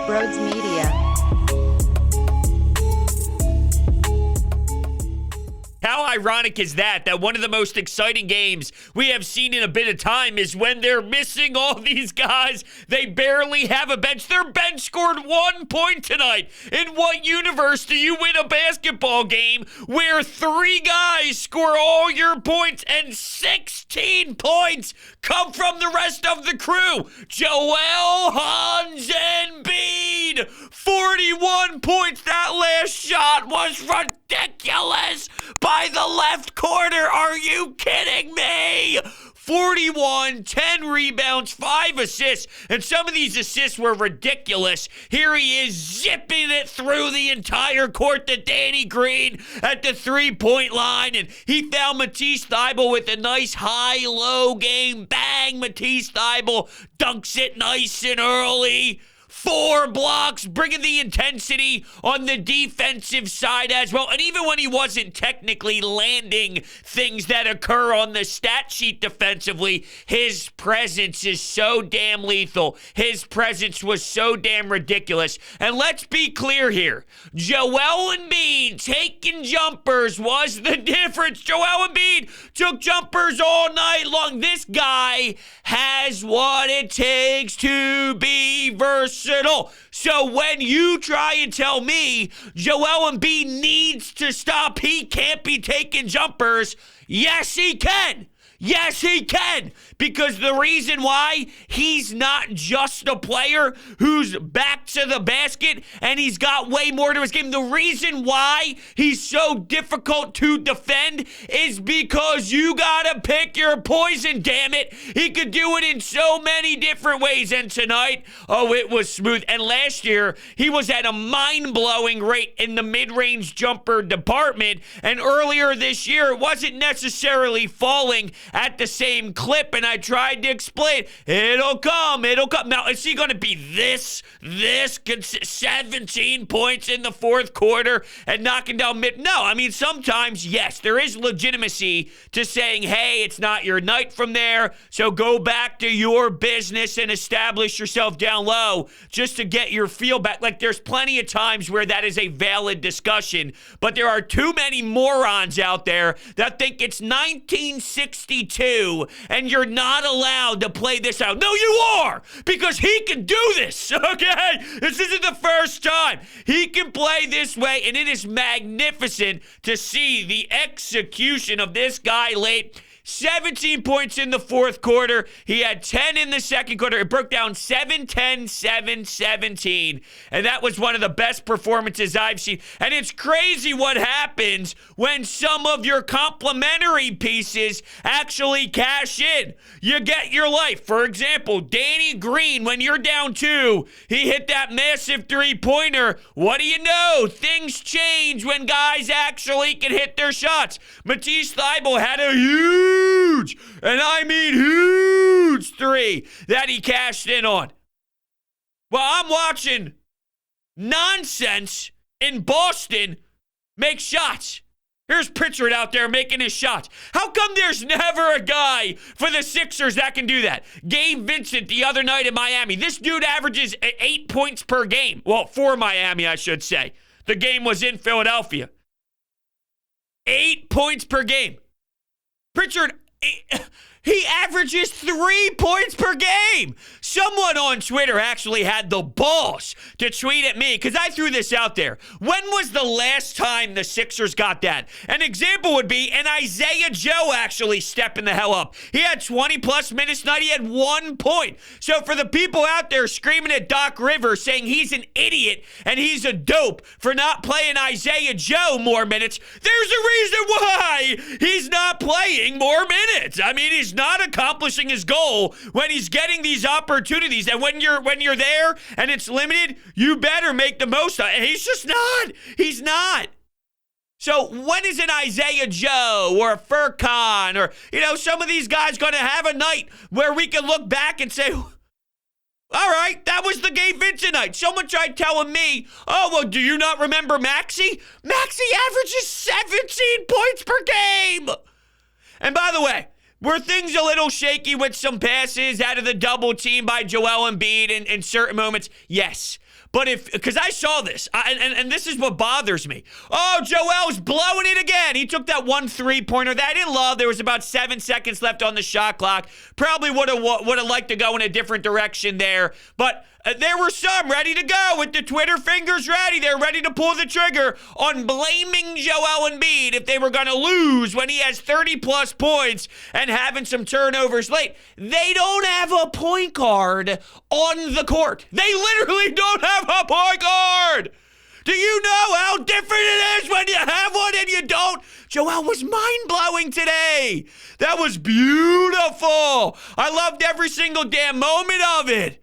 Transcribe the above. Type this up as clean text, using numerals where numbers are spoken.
Broads Media. How ironic is that one of the most exciting games we have seen in a bit of time is when they're missing all these guys. They barely have a bench. Their bench scored 1 point tonight. In what universe do you win a basketball game where 3 guys score all your points and 16 points come from the rest of the crew? Joel Hans Embiid, 41 points. That last shot was ridiculous. By the left corner, are you kidding me? 41, 10 rebounds, 5 assists, and some of these assists were ridiculous. Here he is zipping it through the entire court to Danny Green at the three-point line, and he found Matisse Thybulle with a nice high-low game. Bang, Matisse Thybulle dunks it nice and early. 4 blocks, bringing the intensity on the defensive side as well. And even when he wasn't technically landing things that occur on the stat sheet defensively, his presence is so damn lethal. His presence was so damn ridiculous. And let's be clear here. Joel Embiid taking jumpers was the difference. Joel Embiid took jumpers all night long. This guy has what it takes to be versatile. So when you try and tell me Joel Embiid needs to stop, he can't be taking jumpers, yes, he can. Yes, he can, because the reason why he's not just a player who's back to the basket and he's got way more to his game. The reason why he's so difficult to defend is because you gotta pick your poison, damn it. He could do it in so many different ways, and tonight, oh, it was smooth. And last year, he was at a mind-blowing rate in the mid-range jumper department, and earlier this year, it wasn't necessarily falling at the same clip, and I tried to explain, it'll come. Now, is he going to be this 17 points in the fourth quarter and knocking down mid? No, I mean, sometimes, yes, there is legitimacy to saying, hey, it's not your night from there, so go back to your business and establish yourself down low just to get your feel back. Like, there's plenty of times where that is a valid discussion, but there are too many morons out there that think it's 1962 and you're not allowed to play this out. No, you are, because he can do this, okay? This isn't the first time. He can play this way, and it is magnificent to see the execution of this guy late. 17 points in the fourth quarter. He had 10 in the second quarter. It broke down 7-10, 7-17. And that was one of the best performances I've seen. And it's crazy what happens when some of your complimentary pieces actually cash in. You get your life. For example, Danny Green, when you're down 2, he hit that massive three-pointer. What do you know? Things change when guys actually can hit their shots. Matisse Thybulle had a huge, and I mean huge, 3 that he cashed in on. Well, I'm watching nonsense in Boston make shots. Here's Pritchard out there making his shots. How come there's never a guy for the Sixers that can do that? Gabe Vincent the other night in Miami. This dude averages 8 points per game. Well, for Miami, I should say. The game was in Philadelphia. 8 points per game. Pritchard, he averages 3 points per game. Someone on Twitter actually had the balls to tweet at me, because I threw this out there. When was the last time the Sixers got that? An example would be an Isaiah Joe actually stepping the hell up. He had 20-plus minutes tonight. He had 1 point. So for the people out there screaming at Doc Rivers saying he's an idiot and he's a dope for not playing Isaiah Joe more minutes, there's a reason why he's not playing more minutes. I mean, he's not accomplishing his goal when he's getting these opportunities. And when you're there and it's limited, you better make the most of it. And he's just not. He's not. So when is an Isaiah Joe or a Furkan or, some of these guys going to have a night where we can look back and say, all right, that was the Gabe Vincent night. Someone tried telling me, oh, well, do you not remember Maxey? Maxey averages 17 points per game. And by the way, Were things a little shaky with some passes out of the double team by Joel Embiid in certain moments? Yes. But because I saw this, and this is what bothers me. Oh, Joel's blowing it again. He took that 1 3-pointer that I didn't love. There was about 7 seconds left on the shot clock. Probably would have liked to go in a different direction there. But there were some ready to go with the Twitter fingers ready. They're ready to pull the trigger on blaming Joel Embiid if they were going to lose when he has 30-plus points and having some turnovers late. They don't have a point guard on the court. They literally don't have a point guard. Do you know how different it is when you have one and you don't? Joel was mind-blowing today. That was beautiful. I loved every single damn moment of it.